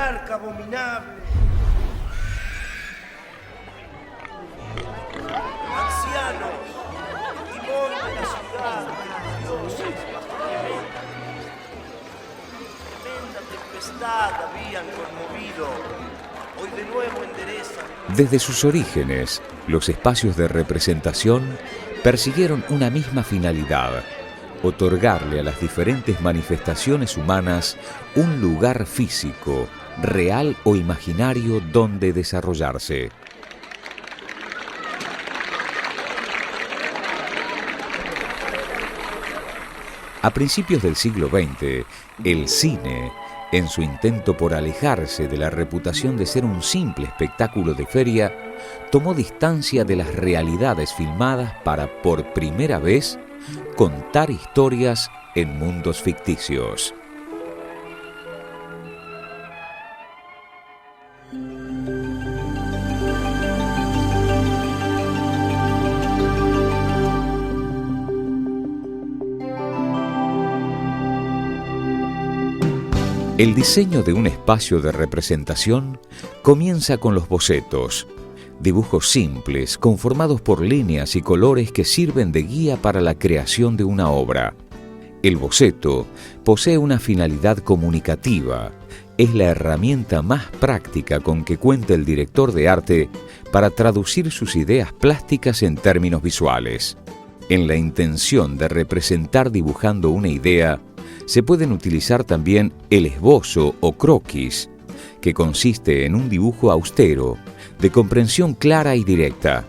arca abominable. Ancianos, el timón de la ciudad, dioses, tremenda tempestad habían conmovido. Hoy de nuevo enderezan. Desde sus orígenes, los espacios de representación persiguieron una misma finalidad: otorgarle a las diferentes manifestaciones humanas un lugar físico, real o imaginario donde desarrollarse. A principios del siglo XX, el cine, en su intento por alejarse de la reputación de ser un simple espectáculo de feria, tomó distancia de las realidades filmadas para, por primera vez, contar historias en mundos ficticios. El diseño de un espacio de representación comienza con los bocetos, dibujos simples conformados por líneas y colores que sirven de guía para la creación de una obra. El boceto posee una finalidad comunicativa. Es la herramienta más práctica con que cuenta el director de arte para traducir sus ideas plásticas en términos visuales. En la intención de representar dibujando una idea, se pueden utilizar también el esbozo o croquis, que consiste en un dibujo austero, de comprensión clara y directa.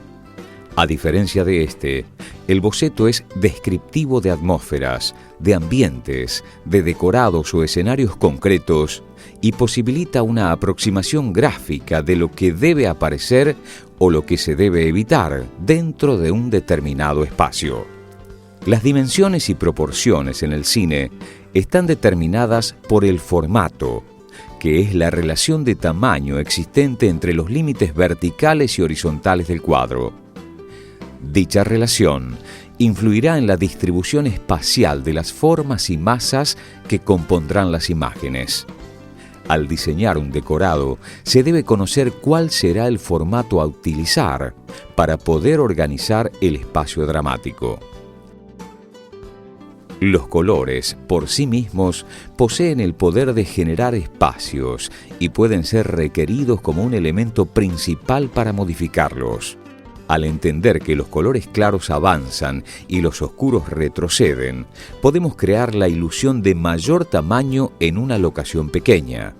A diferencia de este, el boceto es descriptivo de atmósferas, de ambientes, de decorados o escenarios concretos y posibilita una aproximación gráfica de lo que debe aparecer o lo que se debe evitar dentro de un determinado espacio. Las dimensiones y proporciones en el cine están determinadas por el formato, que es la relación de tamaño existente entre los límites verticales y horizontales del cuadro. Dicha relación influirá en la distribución espacial de las formas y masas que compondrán las imágenes. Al diseñar un decorado, se debe conocer cuál será el formato a utilizar para poder organizar el espacio dramático. Los colores, por sí mismos, poseen el poder de generar espacios y pueden ser requeridos como un elemento principal para modificarlos. Al entender que los colores claros avanzan y los oscuros retroceden, podemos crear la ilusión de mayor tamaño en una locación pequeña.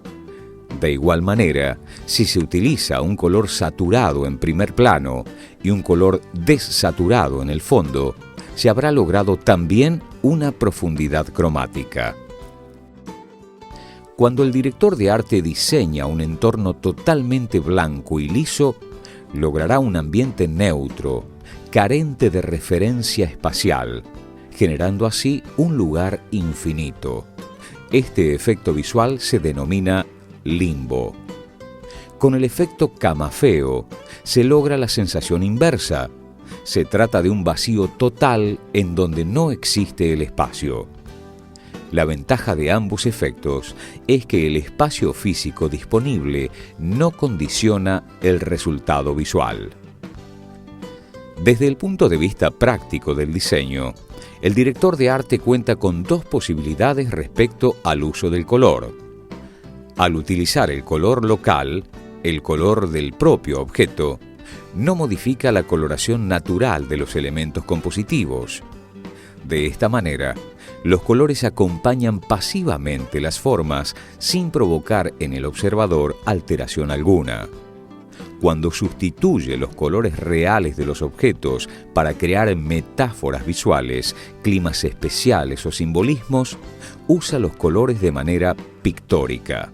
De igual manera, si se utiliza un color saturado en primer plano y un color desaturado en el fondo, se habrá logrado también una profundidad cromática. Cuando el director de arte diseña un entorno totalmente blanco y liso, logrará un ambiente neutro, carente de referencia espacial, generando así un lugar infinito. Este efecto visual se denomina limbo. Con el efecto camafeo se logra la sensación inversa. Se trata de un vacío total en donde no existe el espacio. La ventaja de ambos efectos es que el espacio físico disponible no condiciona el resultado visual. Desde el punto de vista práctico del diseño, el director de arte cuenta con dos posibilidades respecto al uso del color. Al utilizar el color local, el color del propio objeto, no modifica la coloración natural de los elementos compositivos. De esta manera, los colores acompañan pasivamente las formas sin provocar en el observador alteración alguna. Cuando sustituye los colores reales de los objetos para crear metáforas visuales, climas especiales o simbolismos, usa los colores de manera pictórica.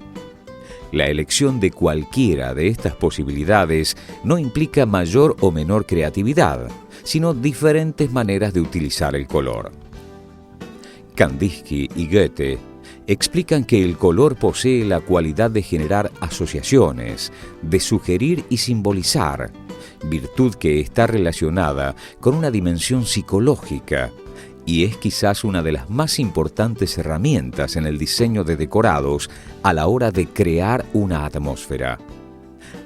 La elección de cualquiera de estas posibilidades no implica mayor o menor creatividad, sino diferentes maneras de utilizar el color. Kandinsky y Goethe explican que el color posee la cualidad de generar asociaciones, de sugerir y simbolizar, virtud que está relacionada con una dimensión psicológica y es quizás una de las más importantes herramientas en el diseño de decorados a la hora de crear una atmósfera.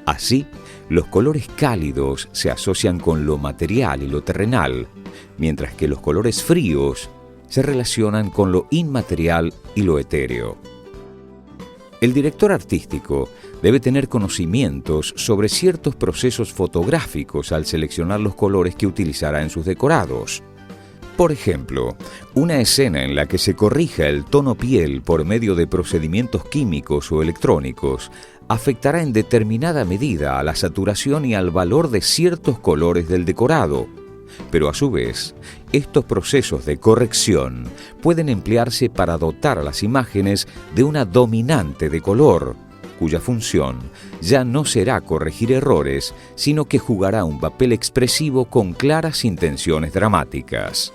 Así, los colores cálidos se asocian con lo material y lo terrenal, mientras que los colores fríos se relacionan con lo inmaterial y lo etéreo. El director artístico debe tener conocimientos sobre ciertos procesos fotográficos al seleccionar los colores que utilizará en sus decorados. Por ejemplo, una escena en la que se corrija el tono piel por medio de procedimientos químicos o electrónicos afectará en determinada medida a la saturación y al valor de ciertos colores del decorado. Pero a su vez, estos procesos de corrección pueden emplearse para dotar a las imágenes de una dominante de color, cuya función ya no será corregir errores, sino que jugará un papel expresivo con claras intenciones dramáticas.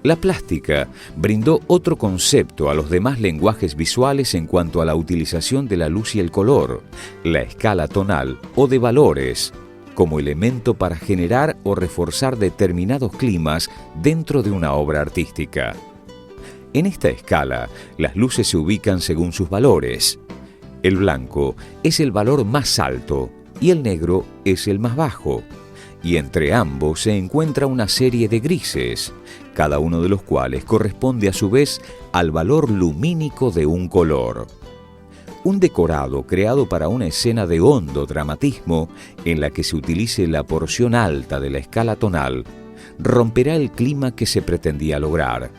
La plástica brindó otro concepto a los demás lenguajes visuales en cuanto a la utilización de la luz y el color, la escala tonal o de valores, como elemento para generar o reforzar determinados climas dentro de una obra artística. En esta escala, las luces se ubican según sus valores. El blanco es el valor más alto y el negro es el más bajo, y entre ambos se encuentra una serie de grises, cada uno de los cuales corresponde a su vez al valor lumínico de un color. Un decorado creado para una escena de hondo dramatismo en la que se utilice la porción alta de la escala tonal romperá el clima que se pretendía lograr.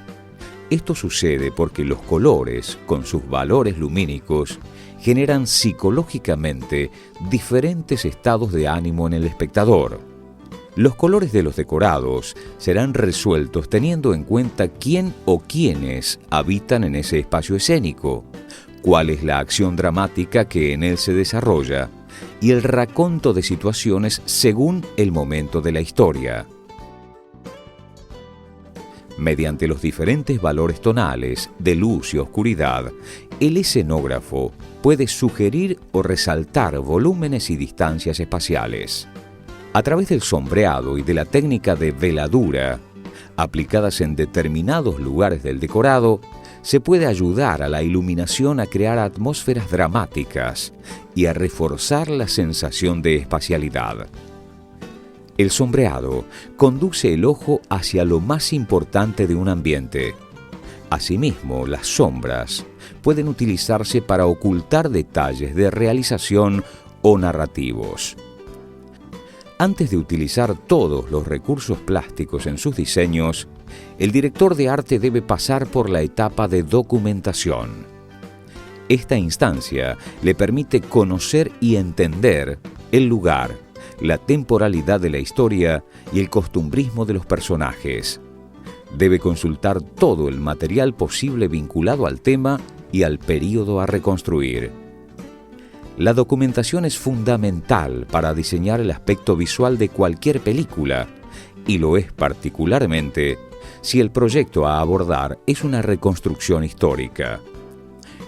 Esto sucede porque los colores, con sus valores lumínicos, generan psicológicamente diferentes estados de ánimo en el espectador. Los colores de los decorados serán resueltos teniendo en cuenta quién o quiénes habitan en ese espacio escénico, cuál es la acción dramática que en él se desarrolla y el raconto de situaciones según el momento de la historia. Mediante los diferentes valores tonales de luz y oscuridad, el escenógrafo puede sugerir o resaltar volúmenes y distancias espaciales. A través del sombreado y de la técnica de veladura, aplicadas en determinados lugares del decorado, se puede ayudar a la iluminación a crear atmósferas dramáticas y a reforzar la sensación de espacialidad. El sombreado conduce el ojo hacia lo más importante de un ambiente. Asimismo, las sombras pueden utilizarse para ocultar detalles de realización o narrativos. Antes de utilizar todos los recursos plásticos en sus diseños, el director de arte debe pasar por la etapa de documentación. Esta instancia le permite conocer y entender el lugar, la temporalidad de la historia y el costumbrismo de los personajes. Debe consultar todo el material posible vinculado al tema y al período a reconstruir. La documentación es fundamental para diseñar el aspecto visual de cualquier película, y lo es particularmente si el proyecto a abordar es una reconstrucción histórica.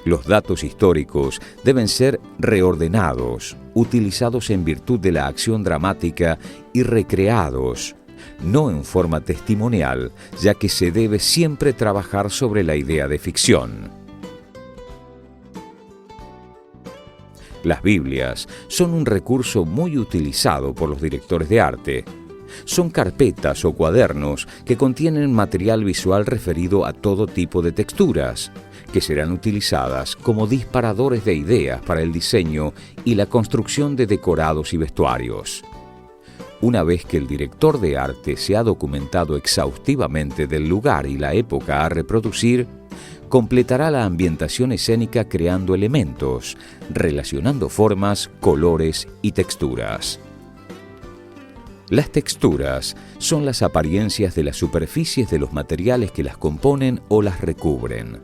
Los datos históricos deben ser reordenados, utilizados en virtud de la acción dramática y recreados, no en forma testimonial, ya que se debe siempre trabajar sobre la idea de ficción. Las Biblias son un recurso muy utilizado por los directores de arte. Son carpetas o cuadernos que contienen material visual referido a todo tipo de texturas, que serán utilizadas como disparadores de ideas para el diseño y la construcción de decorados y vestuarios. Una vez que el director de arte se ha documentado exhaustivamente del lugar y la época a reproducir, completará la ambientación escénica creando elementos, relacionando formas, colores y texturas. Las texturas son las apariencias de las superficies de los materiales que las componen o las recubren.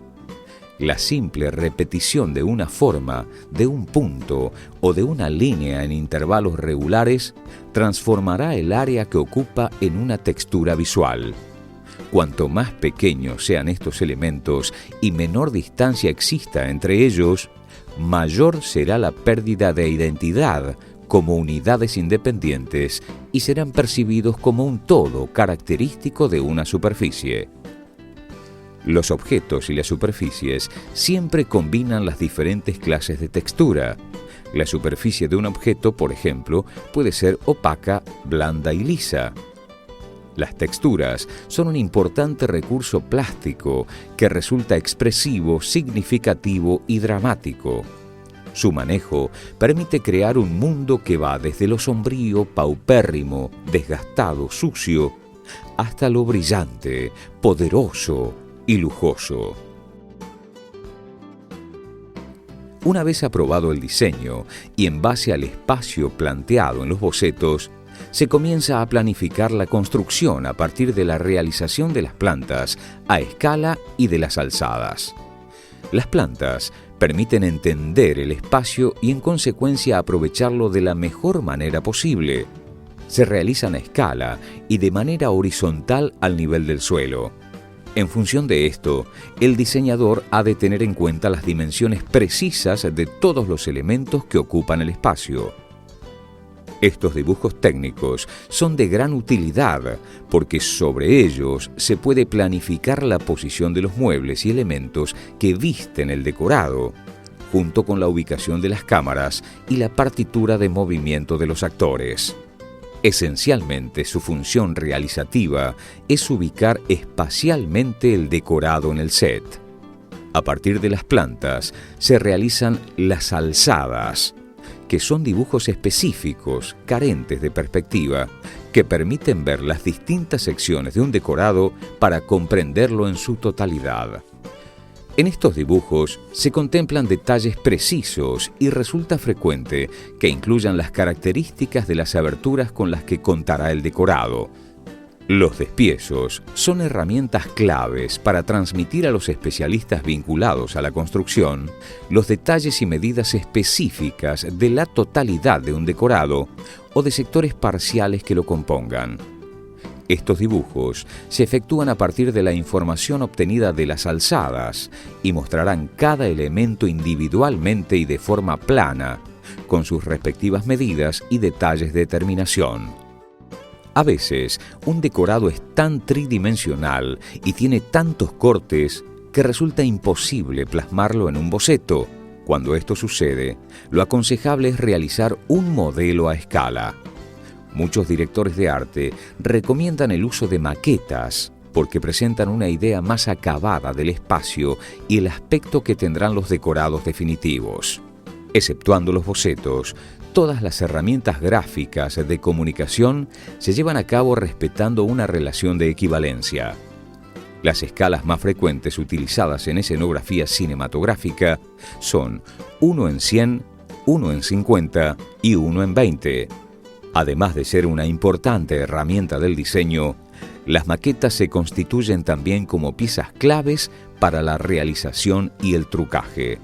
La simple repetición de una forma, de un punto o de una línea en intervalos regulares transformará el área que ocupa en una textura visual. Cuanto más pequeños sean estos elementos y menor distancia exista entre ellos, mayor será la pérdida de identidad como unidades independientes y serán percibidos como un todo característico de una superficie. Los objetos y las superficies siempre combinan las diferentes clases de textura. La superficie de un objeto, por ejemplo, puede ser opaca, blanda y lisa. Las texturas son un importante recurso plástico que resulta expresivo, significativo y dramático. Su manejo permite crear un mundo que va desde lo sombrío, paupérrimo, desgastado, sucio, hasta lo brillante, poderoso y lujoso. Una vez aprobado el diseño y en base al espacio planteado en los bocetos, se comienza a planificar la construcción a partir de la realización de las plantas a escala y de las alzadas. Las plantas permiten entender el espacio y en consecuencia aprovecharlo de la mejor manera posible. Se realizan a escala y de manera horizontal al nivel del suelo. En función de esto, el diseñador ha de tener en cuenta las dimensiones precisas de todos los elementos que ocupan el espacio. Estos dibujos técnicos son de gran utilidad porque sobre ellos se puede planificar la posición de los muebles y elementos que visten el decorado, junto con la ubicación de las cámaras y la partitura de movimiento de los actores. Esencialmente, su función realizativa es ubicar espacialmente el decorado en el set. A partir de las plantas se realizan las alzadas, que son dibujos específicos, carentes de perspectiva, que permiten ver las distintas secciones de un decorado para comprenderlo en su totalidad. En estos dibujos se contemplan detalles precisos y resulta frecuente que incluyan las características de las aberturas con las que contará el decorado. Los despiezos son herramientas claves para transmitir a los especialistas vinculados a la construcción los detalles y medidas específicas de la totalidad de un decorado o de sectores parciales que lo compongan. Estos dibujos se efectúan a partir de la información obtenida de las alzadas y mostrarán cada elemento individualmente y de forma plana, con sus respectivas medidas y detalles de terminación. A veces, un decorado es tan tridimensional y tiene tantos cortes que resulta imposible plasmarlo en un boceto. Cuando esto sucede, lo aconsejable es realizar un modelo a escala. Muchos directores de arte recomiendan el uso de maquetas porque presentan una idea más acabada del espacio y el aspecto que tendrán los decorados definitivos. Exceptuando los bocetos, todas las herramientas gráficas de comunicación se llevan a cabo respetando una relación de equivalencia. Las escalas más frecuentes utilizadas en escenografía cinematográfica son 1 en 100, 1 en 50 y 1 en 20. Además de ser una importante herramienta del diseño, las maquetas se constituyen también como piezas claves para la realización y el trucaje.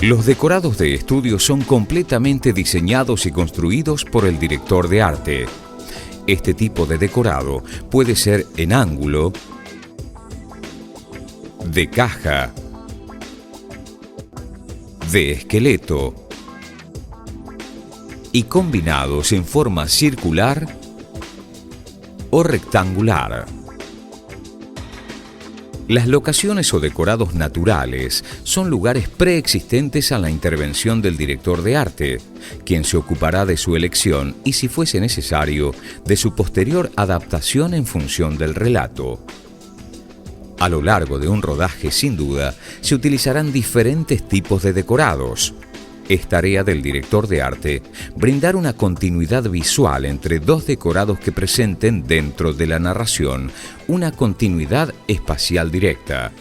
Los decorados de estudio son completamente diseñados y construidos por el director de arte. Este tipo de decorado puede ser en ángulo, de caja, de esqueleto y combinados en forma circular o rectangular. Las locaciones o decorados naturales son lugares preexistentes a la intervención del director de arte, quien se ocupará de su elección y, si fuese necesario, de su posterior adaptación en función del relato. A lo largo de un rodaje, sin duda, se utilizarán diferentes tipos de decorados. Es tarea del director de arte brindar una continuidad visual entre dos decorados que presenten dentro de la narración una continuidad espacial directa.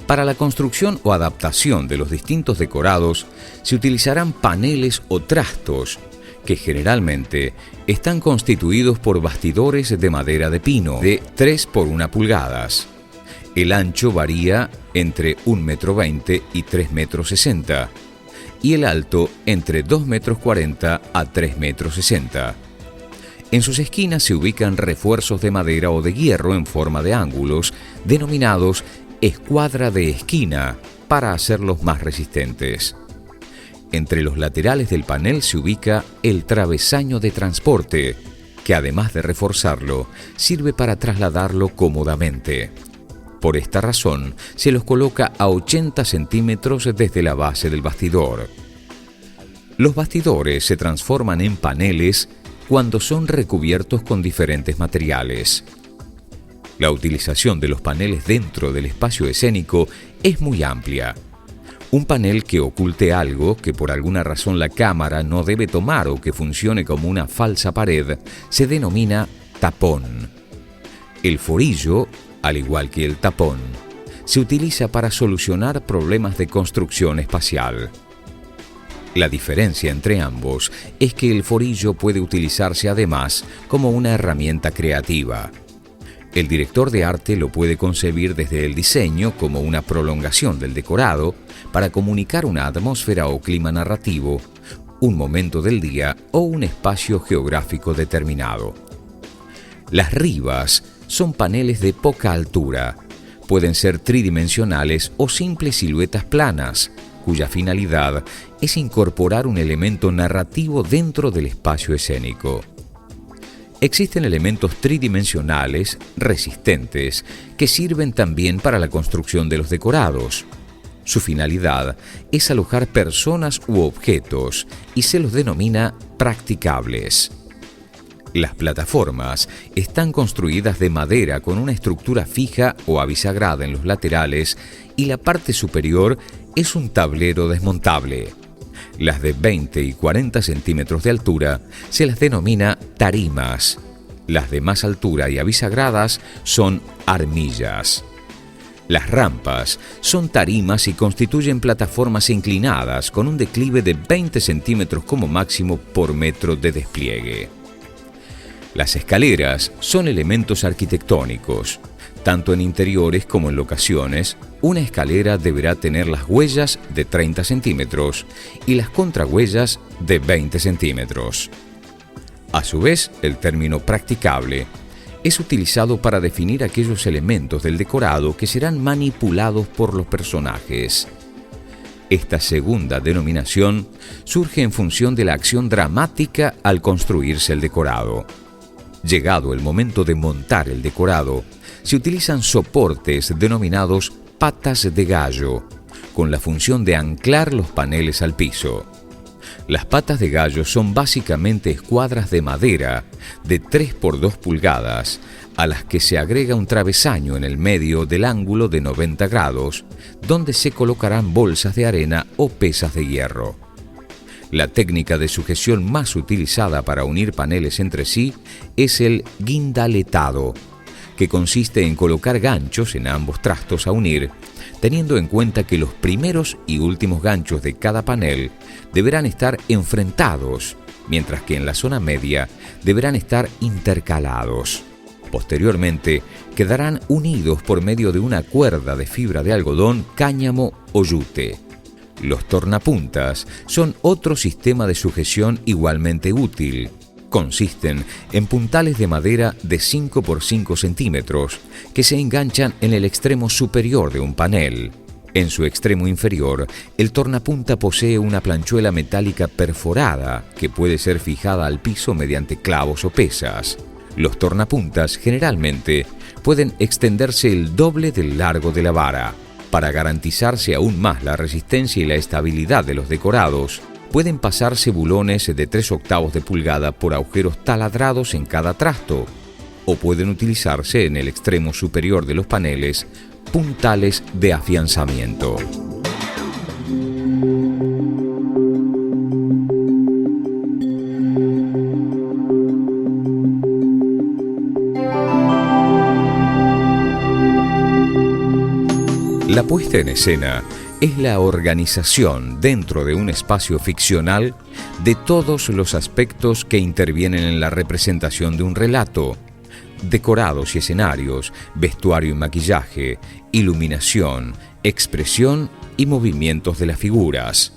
Para la construcción o adaptación de los distintos decorados se utilizarán paneles o trastos que generalmente están constituidos por bastidores de madera de pino de 3 por 1 pulgadas. El ancho varía entre 1,20 m y 3,60 m. y el alto entre 2,40 m a 3,60 m. En sus esquinas se ubican refuerzos de madera o de hierro en forma de ángulos, denominados escuadra de esquina, para hacerlos más resistentes. Entre los laterales del panel se ubica el travesaño de transporte, que además de reforzarlo, sirve para trasladarlo cómodamente. Por esta razón, se los coloca a 80 centímetros desde la base del bastidor. Los bastidores se transforman en paneles cuando son recubiertos con diferentes materiales. La utilización de los paneles dentro del espacio escénico es muy amplia. Un panel que oculte algo que por alguna razón la cámara no debe tomar o que funcione como una falsa pared se denomina tapón. El forillo, al igual que el tapón, se utiliza para solucionar problemas de construcción espacial. La diferencia entre ambos es que el forillo puede utilizarse además como una herramienta creativa. El director de arte lo puede concebir desde el diseño como una prolongación del decorado para comunicar una atmósfera o clima narrativo, un momento del día o un espacio geográfico determinado. Las ribas son paneles de poca altura. Pueden ser tridimensionales o simples siluetas planas, cuya finalidad es incorporar un elemento narrativo dentro del espacio escénico. Existen elementos tridimensionales, resistentes, que sirven también para la construcción de los decorados. Su finalidad es alojar personas u objetos y se los denomina practicables. Las plataformas están construidas de madera con una estructura fija o abisagrada en los laterales y la parte superior es un tablero desmontable. Las de 20 y 40 centímetros de altura se las denomina tarimas. Las de más altura y abisagradas son armillas. Las rampas son tarimas y constituyen plataformas inclinadas con un declive de 20 centímetros como máximo por metro de despliegue. Las escaleras son elementos arquitectónicos. Tanto en interiores como en locaciones, una escalera deberá tener las huellas de 30 centímetros y las contrahuellas de 20 centímetros. A su vez, el término practicable es utilizado para definir aquellos elementos del decorado que serán manipulados por los personajes. Esta segunda denominación surge en función de la acción dramática al construirse el decorado. Llegado el momento de montar el decorado, se utilizan soportes denominados patas de gallo, con la función de anclar los paneles al piso. Las patas de gallo son básicamente escuadras de madera de 3 por 2 pulgadas, a las que se agrega un travesaño en el medio del ángulo de 90 grados, donde se colocarán bolsas de arena o pesas de hierro. La técnica de sujeción más utilizada para unir paneles entre sí es el guindaletado, que consiste en colocar ganchos en ambos trastos a unir, teniendo en cuenta que los primeros y últimos ganchos de cada panel deberán estar enfrentados, mientras que en la zona media deberán estar intercalados. Posteriormente, quedarán unidos por medio de una cuerda de fibra de algodón, cáñamo o yute. Los tornapuntas son otro sistema de sujeción igualmente útil. Consisten en puntales de madera de 5 por 5 centímetros que se enganchan en el extremo superior de un panel. En su extremo inferior, el tornapunta posee una planchuela metálica perforada que puede ser fijada al piso mediante clavos o pesas. Los tornapuntas generalmente pueden extenderse el doble del largo de la vara. Para garantizarse aún más la resistencia y la estabilidad de los decorados, pueden pasarse bulones de 3/8 de pulgada por agujeros taladrados en cada trasto, o pueden utilizarse en el extremo superior de los paneles puntales de afianzamiento. La puesta en escena es la organización dentro de un espacio ficcional de todos los aspectos que intervienen en la representación de un relato: decorados y escenarios, vestuario y maquillaje, iluminación, expresión y movimientos de las figuras.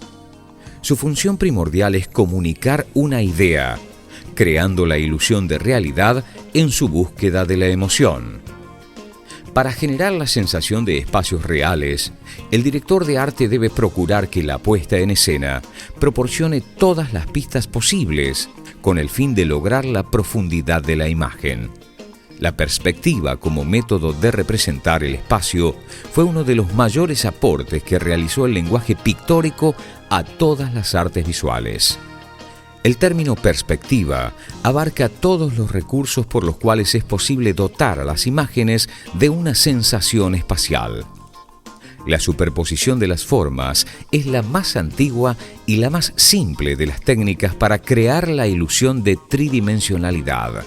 Su función primordial es comunicar una idea, creando la ilusión de realidad en su búsqueda de la emoción. Para generar la sensación de espacios reales, el director de arte debe procurar que la puesta en escena proporcione todas las pistas posibles con el fin de lograr la profundidad de la imagen. La perspectiva como método de representar el espacio fue uno de los mayores aportes que realizó el lenguaje pictórico a todas las artes visuales. El término perspectiva abarca todos los recursos por los cuales es posible dotar a las imágenes de una sensación espacial. La superposición de las formas es la más antigua y la más simple de las técnicas para crear la ilusión de tridimensionalidad.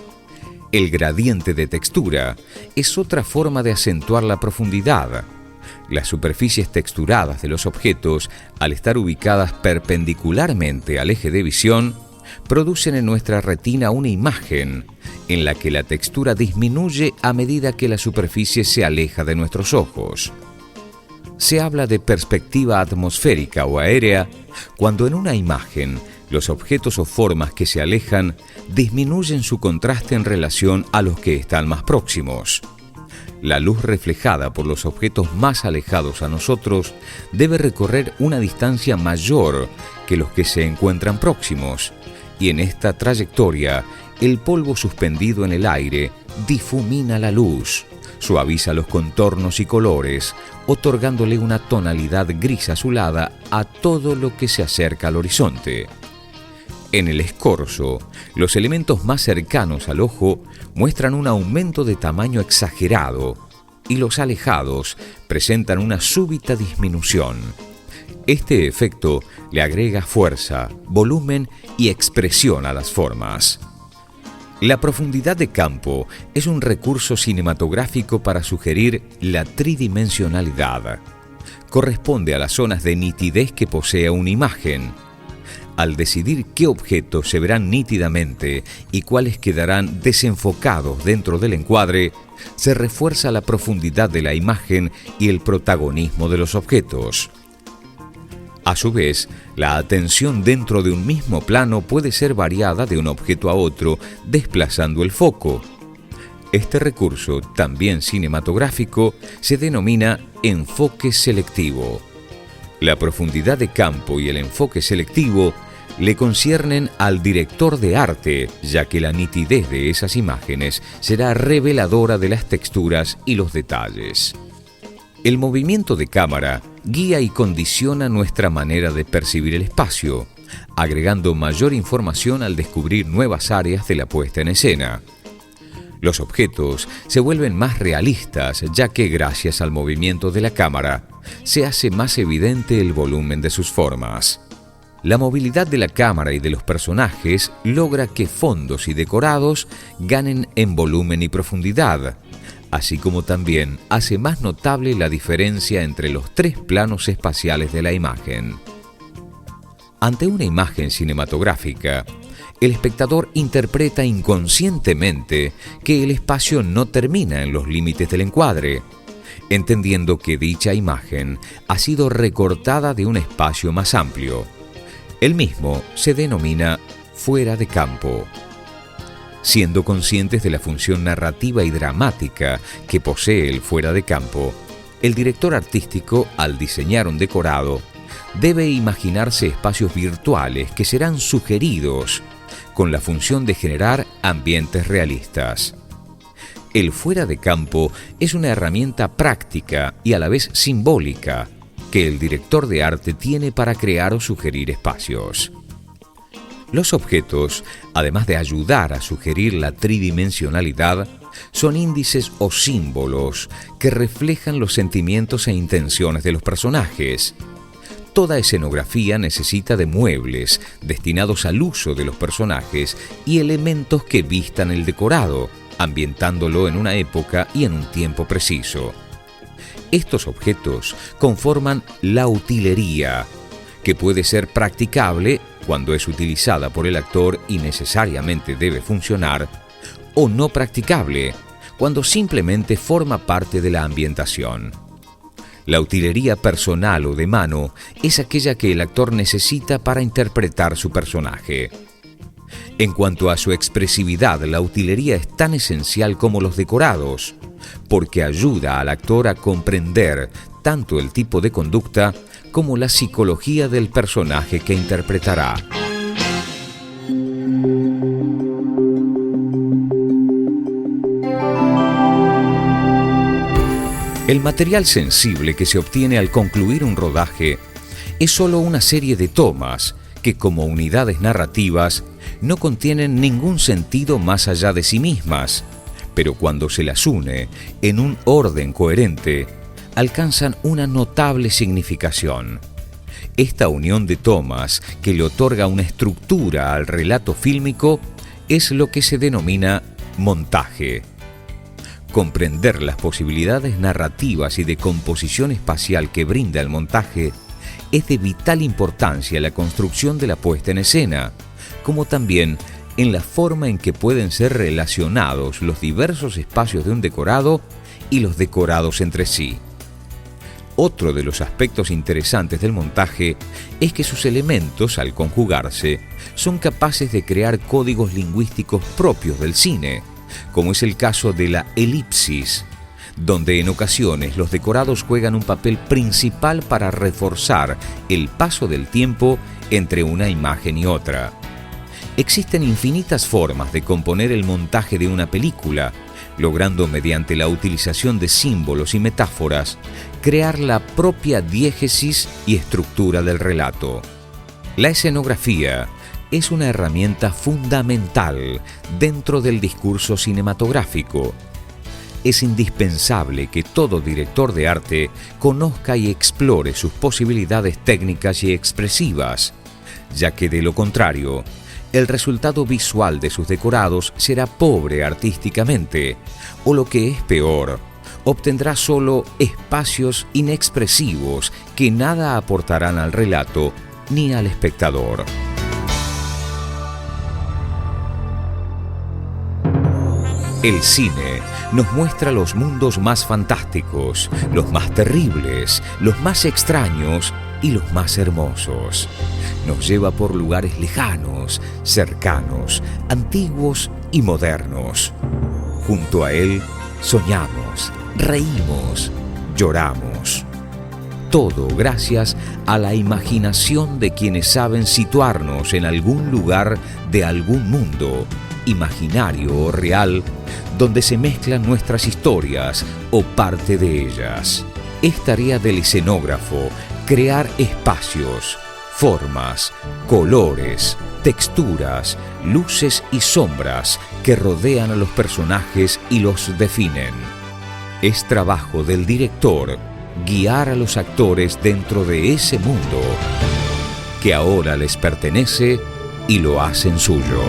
El gradiente de textura es otra forma de acentuar la profundidad. Las superficies texturadas de los objetos, al estar ubicadas perpendicularmente al eje de visión, producen en nuestra retina una imagen en la que la textura disminuye a medida que la superficie se aleja de nuestros ojos. Se habla de perspectiva atmosférica o aérea cuando en una imagen los objetos o formas que se alejan disminuyen su contraste en relación a los que están más próximos. La luz reflejada por los objetos más alejados a nosotros debe recorrer una distancia mayor que los que se encuentran próximos, y en esta trayectoria el polvo suspendido en el aire difumina la luz, suaviza los contornos y colores, otorgándole una tonalidad gris azulada a todo lo que se acerca al horizonte. En el escorzo, los elementos más cercanos al ojo muestran un aumento de tamaño exagerado y los alejados presentan una súbita disminución. Este efecto le agrega fuerza, volumen y expresión a las formas. La profundidad de campo es un recurso cinematográfico para sugerir la tridimensionalidad. Corresponde a las zonas de nitidez que posea una imagen. Al decidir qué objetos se verán nítidamente y cuáles quedarán desenfocados dentro del encuadre, se refuerza la profundidad de la imagen y el protagonismo de los objetos. A su vez, la atención dentro de un mismo plano puede ser variada de un objeto a otro, desplazando el foco. Este recurso, también cinematográfico, se denomina enfoque selectivo. La profundidad de campo y el enfoque selectivo le conciernen al director de arte, ya que la nitidez de esas imágenes será reveladora de las texturas y los detalles. El movimiento de cámara guía y condiciona nuestra manera de percibir el espacio, agregando mayor información al descubrir nuevas áreas de la puesta en escena. Los objetos se vuelven más realistas, ya que gracias al movimiento de la cámara se hace más evidente el volumen de sus formas. La movilidad de la cámara y de los personajes logra que fondos y decorados ganen en volumen y profundidad, así como también hace más notable la diferencia entre los tres planos espaciales de la imagen. Ante una imagen cinematográfica, el espectador interpreta inconscientemente que el espacio no termina en los límites del encuadre, entendiendo que dicha imagen ha sido recortada de un espacio más amplio. El mismo se denomina fuera de campo. Siendo conscientes de la función narrativa y dramática que posee el fuera de campo, el director artístico, al diseñar un decorado, debe imaginarse espacios virtuales que serán sugeridos con la función de generar ambientes realistas. El fuera de campo es una herramienta práctica y a la vez simbólica que el director de arte tiene para crear o sugerir espacios. Los objetos, además de ayudar a sugerir la tridimensionalidad, son índices o símbolos que reflejan los sentimientos e intenciones de los personajes. Toda escenografía necesita de muebles destinados al uso de los personajes y elementos que vistan el decorado, ambientándolo en una época y en un tiempo preciso. Estos objetos conforman la utilería, que puede ser practicable cuando es utilizada por el actor y necesariamente debe funcionar, o no practicable, cuando simplemente forma parte de la ambientación. La utilería personal o de mano es aquella que el actor necesita para interpretar su personaje. En cuanto a su expresividad, la utilería es tan esencial como los decorados, porque ayuda al actor a comprender tanto el tipo de conducta como la psicología del personaje que interpretará. El material sensible que se obtiene al concluir un rodaje es solo una serie de tomas que, como unidades narrativas, no contienen ningún sentido más allá de sí mismas, pero cuando se las une en un orden coherente, alcanzan una notable significación. Esta unión de tomas que le otorga una estructura al relato fílmico es lo que se denomina montaje. Comprender las posibilidades narrativas y de composición espacial que brinda el montaje es de vital importancia en la construcción de la puesta en escena, como también en la forma en que pueden ser relacionados los diversos espacios de un decorado y los decorados entre sí. Otro de los aspectos interesantes del montaje es que sus elementos, al conjugarse, son capaces de crear códigos lingüísticos propios del cine, como es el caso de la elipsis, donde en ocasiones los decorados juegan un papel principal para reforzar el paso del tiempo entre una imagen y otra. Existen infinitas formas de componer el montaje de una película, logrando mediante la utilización de símbolos y metáforas crear la propia diégesis y estructura del relato. La escenografía es una herramienta fundamental dentro del discurso cinematográfico. Es indispensable que todo director de arte conozca y explore sus posibilidades técnicas y expresivas, ya que de lo contrario, el resultado visual de sus decorados será pobre artísticamente, o lo que es peor, obtendrá solo espacios inexpresivos que nada aportarán al relato ni al espectador. El cine nos muestra los mundos más fantásticos, los más terribles, los más extraños y los más hermosos. Nos lleva por lugares lejanos, cercanos, antiguos y modernos. Junto a él soñamos, reímos, lloramos. Todo gracias a la imaginación de quienes saben situarnos en algún lugar de algún mundo, imaginario o real, donde se mezclan nuestras historias o parte de ellas. Es tarea del escenógrafo crear espacios, formas, colores, texturas, luces y sombras que rodean a los personajes y los definen. Es trabajo del director guiar a los actores dentro de ese mundo que ahora les pertenece y lo hacen suyo.